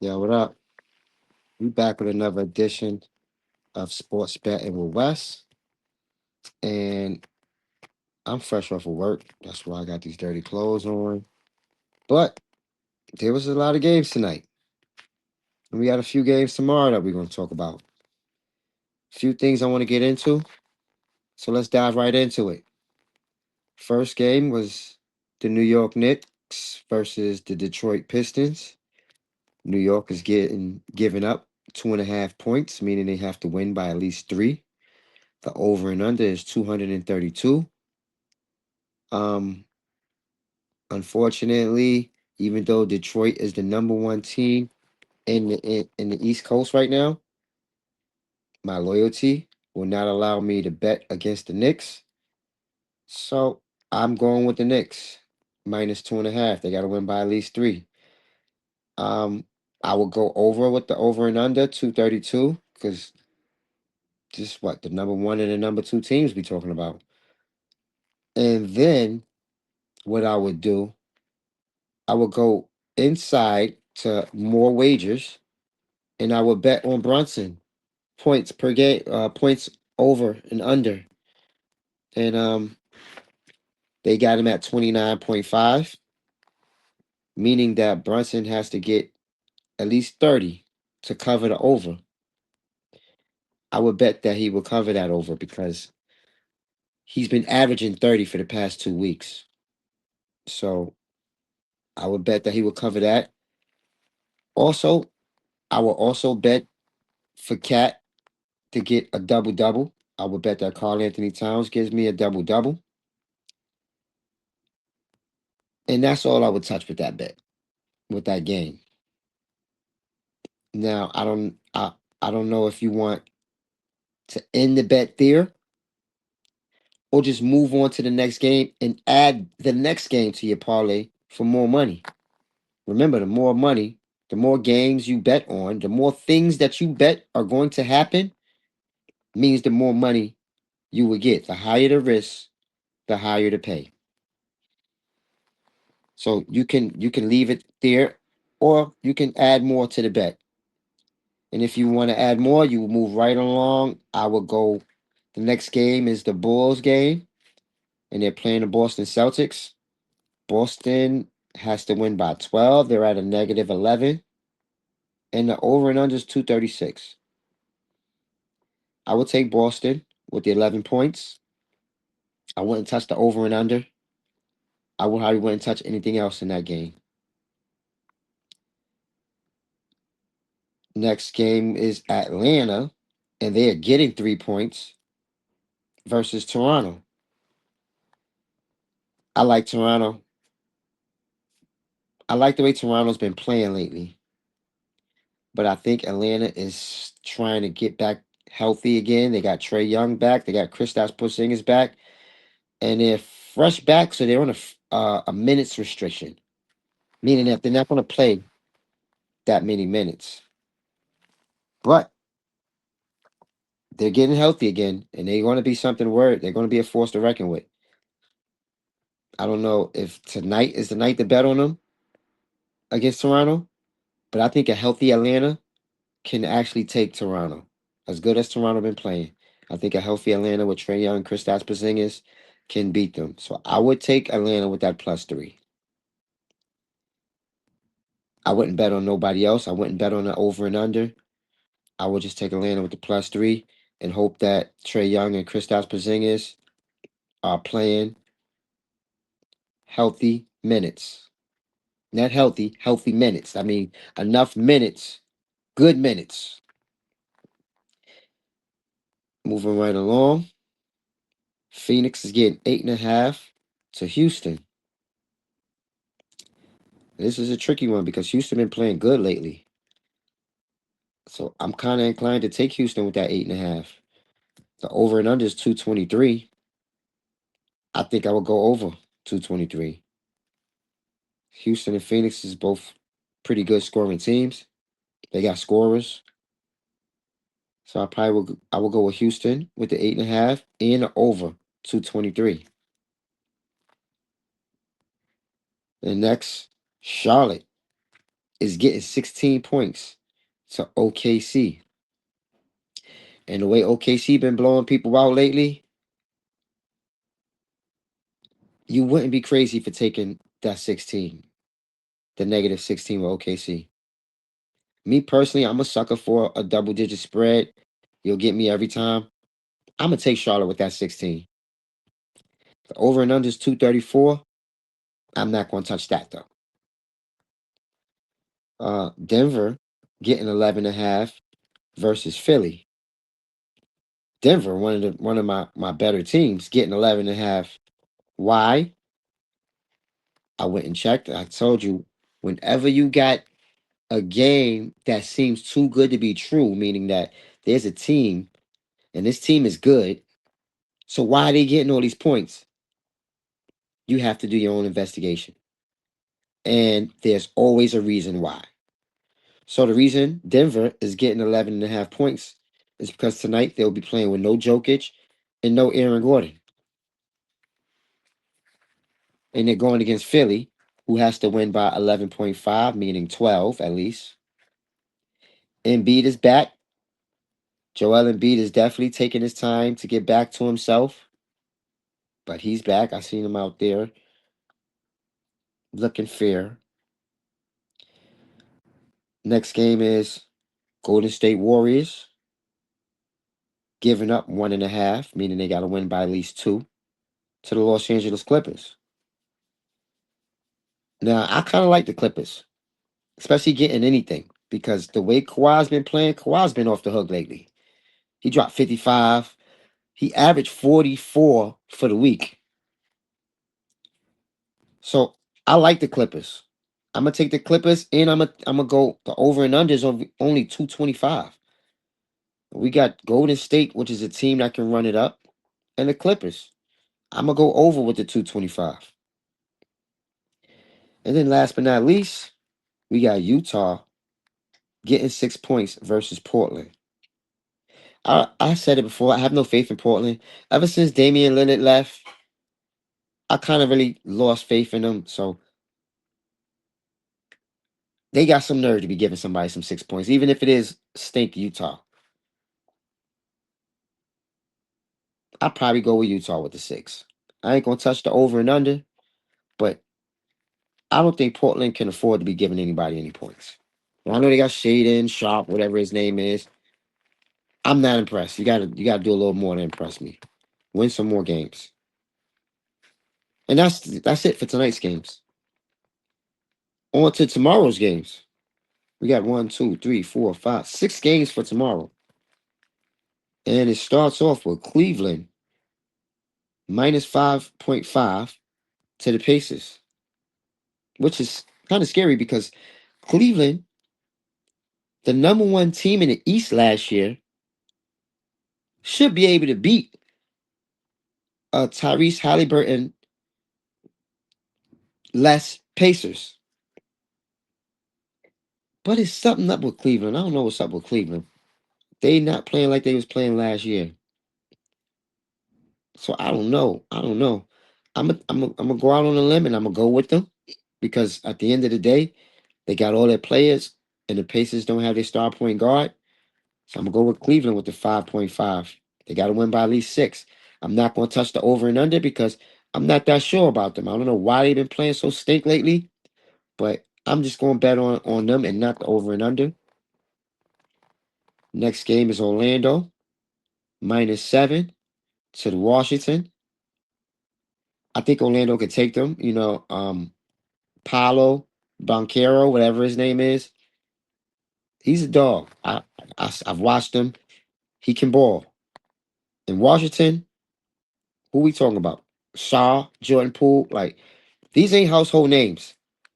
Yeah, what up? We back with another edition of Sports Betting with Wes. And I'm fresh off of work. That's why I got these dirty clothes on. But there was a lot of games tonight. And we got a few games tomorrow that we're going to talk about. A few things I want to get into. So let's dive right into it. First game was the New York Knicks versus the Detroit Pistons. New York is getting given up 2.5 points, meaning they have to win by at least three. The over and under is 232. Um, Unfortunately, even though Detroit is the number one team in the East Coast right now, my loyalty will not allow me to bet against the Knicks. So I'm going with the Knicks minus 2.5. They got to win by at least three. Um, I will go over with the over and under 232 because just what the number one and the number two teams be talking about. And then what I would do, I would go inside to more wagers and I would bet on Brunson points per game, points over and under, and they got him at 29.5, meaning that Brunson has to get at least 30 to cover the over. I would bet that he will cover that over because he's been averaging 30 for the past 2 weeks. So I would bet that he will cover that. Also, I will also bet for Cat to get a double double. I would bet that Carl Anthony Towns gives me a double double. And that's all I would touch with that bet, with that game. Now, I don't know if you want to end the bet there or just move on to the next game and add the next game to your parlay for more money. Remember, the more money, the more games you bet on, the more things that you bet are going to happen means the more money you will get. The higher the risk, the higher the pay. So you can leave it there or you can add more to the bet. And if you want to add more, you move right along. I will go. The next game is the Bulls game, and they're playing the Boston Celtics. Boston has to win by 12. They're at a negative 11, and the over and under is 236. I would take Boston with the 11 points. I wouldn't touch the over and under. I would hardly wouldn't touch anything else in that game. Next game is Atlanta, and they are getting 3 points versus Toronto. I like Toronto. I like the way Toronto's been playing lately. But I think Atlanta is trying to get back healthy again. They got Trey Young back. They got Kristaps Porzingis back, and they're fresh back, so they're on a minutes restriction, meaning that they're not going to play that many minutes. But they're getting healthy again, and they're going to be something word. They're going to be a force to reckon with. I don't know if tonight is the night to bet on them against Toronto, but I think a healthy Atlanta can actually take Toronto. As good as Toronto been playing, I think a healthy Atlanta with Trey Young, Kristaps Porzingis can beat them. So I would take Atlanta with that +3. I wouldn't bet on nobody else. I wouldn't bet on the over and under. I would just take Atlanta with the +3 and hope that Trey Young and Kristaps Porzingis are playing healthy minutes. Not healthy, healthy minutes. I mean, enough minutes, good minutes. Moving right along. Phoenix is getting 8.5 to Houston. This is a tricky one because Houston been playing good lately. So I'm kind of inclined to take Houston with that 8.5. The over and under is 223. I think I would go over 223. Houston and Phoenix is both pretty good scoring teams. They got scorers. So I will go with Houston with the 8.5 and the over 223. And next, Charlotte is getting 16 points to OKC. And the way OKC been blowing people out lately, you wouldn't be crazy for taking that 16, the negative 16 with OKC. Me personally, I'm a sucker for a double digit spread. You'll get me every time. I'm gonna take Charlotte with that 16. The over and under is 234. I'm not gonna touch that though. Denver getting 11 and a half versus Philly. Denver, one of my better teams, getting 11 and a half. Why? I went and checked. I told you, whenever you got a game that seems too good to be true, meaning that there's a team and this team is good. So why are they getting all these points? You have to do your own investigation. And there's always a reason why. So the reason Denver is getting 11 and a half points is because tonight they'll be playing with no Jokic and no Aaron Gordon. And they're going against Philly, who has to win by 11.5, meaning 12 at least. Embiid is back. Joel Embiid is definitely taking his time to get back to himself. But he's back. I seen him out there looking fair. Next game is Golden State Warriors giving up 1.5, meaning they got to win by at least 2 to the Los Angeles Clippers. Now, I kind of like the Clippers, especially getting anything because the way Kawhi's been playing, Kawhi's been off the hook lately. He dropped 55. He averaged 44 for the week. So I like the Clippers. I'm gonna take the Clippers and I'm gonna go the over and unders of only 225. We got Golden State, which is a team that can run it up, and the Clippers. I'm gonna go over with the 225. And then last but not least, we got Utah getting 6 points versus Portland. I said it before. I have no faith in Portland. Ever since Damian Lillard left, I kind of really lost faith in them. So they got some nerve to be giving somebody some 6 points, even if it is stink Utah. I'd probably go with Utah with the 6. I ain't gonna touch the over and under, but I don't think Portland can afford to be giving anybody any points. I know they got Shaden, Sharp, whatever his name is. I'm not impressed. You gotta do a little more to impress me. Win some more games. And that's it for tonight's games. On to tomorrow's games. We got 1, 2, 3, 4, 5, 6 games for tomorrow. And it starts off with Cleveland minus 5.5 to the Pacers, which is kind of scary because Cleveland, the number one team in the East last year, should be able to beat Tyrese Halliburton less Pacers. But it's something up with Cleveland. I don't know what's up with Cleveland. They not playing like they was playing last year. So I don't know. I don't know. I'm gonna go out on a limb and I'm gonna go with them because at the end of the day, they got all their players and the Pacers don't have their star point guard. So I'm gonna go with Cleveland with the 5.5. They got to win by at least 6. I'm not gonna touch the over and under because I'm not that sure about them. I don't know why they've been playing so stink lately, but I'm just gonna bet on them and not the over and under. Next game is Orlando minus 7 to the Washington. I think Orlando could take them. Paulo Banquero, whatever his name is, he's a dog. I've watched him. He can ball. In Washington, who we talking about? Shaw, Jordan Poole, like these ain't household names.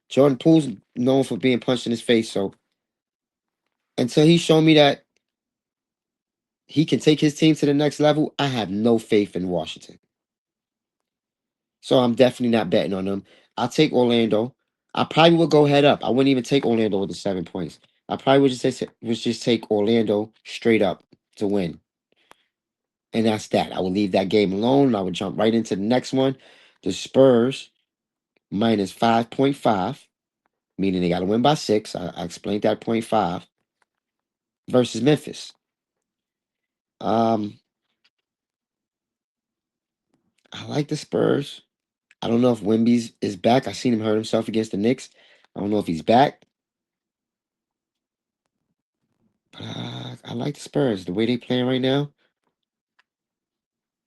Jordan Poole's known for being punched in his face. So until he showed me that he can take his team to the next level, I have no faith in Washington. So I'm definitely not betting on them. I'll take Orlando. I probably would go head up. I wouldn't even take Orlando with the 7 points. I probably would just take Orlando straight up to win. And that's that. I would leave that game alone. I would jump right into the next one. The Spurs minus 5.5 meaning they got to win by 6. I explained that point 5 versus Memphis. Um, I like the Spurs. I don't know if Wimby's is back. I seen him hurt himself against the Knicks. I don't know if he's back. But I like the Spurs. The way they playing right now,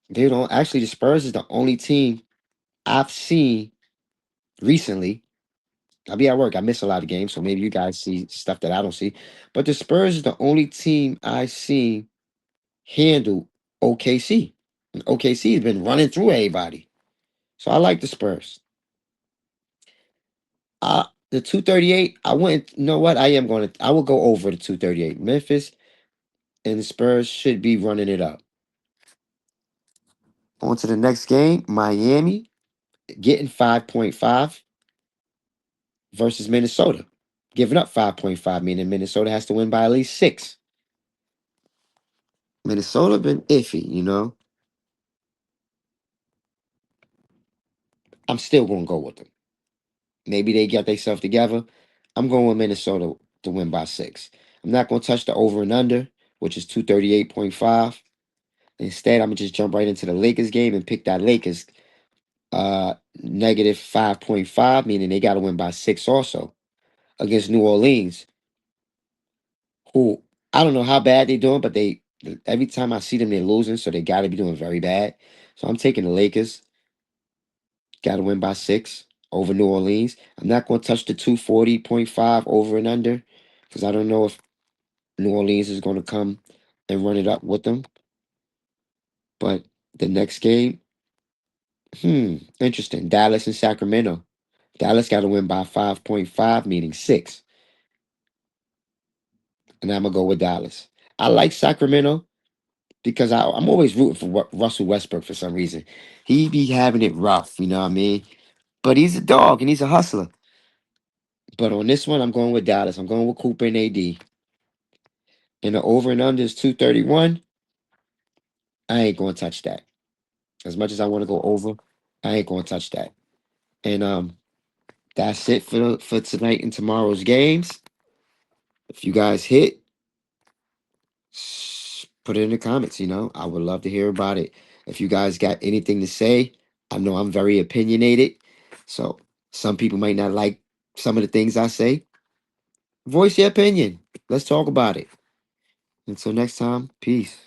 they don't actually. The Spurs is the only team I've seen recently. I'll be at work. I miss a lot of games, so maybe you guys see stuff that I don't see. But the Spurs is the only team I seen handle OKC. And OKC has been running through everybody. So I like the Spurs. The 238, I went, you know what? I will go over the 238. Memphis and the Spurs should be running it up. On to the next game, Miami getting 5.5 versus Minnesota. Giving up 5.5, meaning Minnesota has to win by at least 6. Minnesota been iffy. I'm still gonna go with them. Maybe they get themselves together. I'm going with Minnesota to win by 6. I'm not gonna touch the over and under, which is 238.5. Instead, I'm gonna just jump right into the Lakers game and pick that Lakers negative 5.5, meaning they gotta win by 6 also against New Orleans, who I don't know how bad they're doing, but every time I see them, they're losing, so they gotta be doing very bad. So I'm taking the Lakers. Got to win by 6 over New Orleans. I'm not going to touch the 240.5 over and under because I don't know if New Orleans is going to come and run it up with them. But the next game, interesting. Dallas and Sacramento. Dallas got to win by 5.5, meaning 6. And I'm going to go with Dallas. I like Sacramento because I'm always rooting for Russell Westbrook for some reason. He be having it rough, you know what I mean? But he's a dog and he's a hustler. But on this one, I'm going with Dallas. I'm going with Cooper and AD. And the over and under is 231. I ain't going to touch that. As much as I want to go over, I ain't going to touch that. And that's it for tonight and tomorrow's games. If you guys hit, put it in the comments. I would love to hear about it. If you guys got anything to say, I know I'm very opinionated. So some people might not like some of the things I say. Voice your opinion. Let's talk about it. Until next time, peace.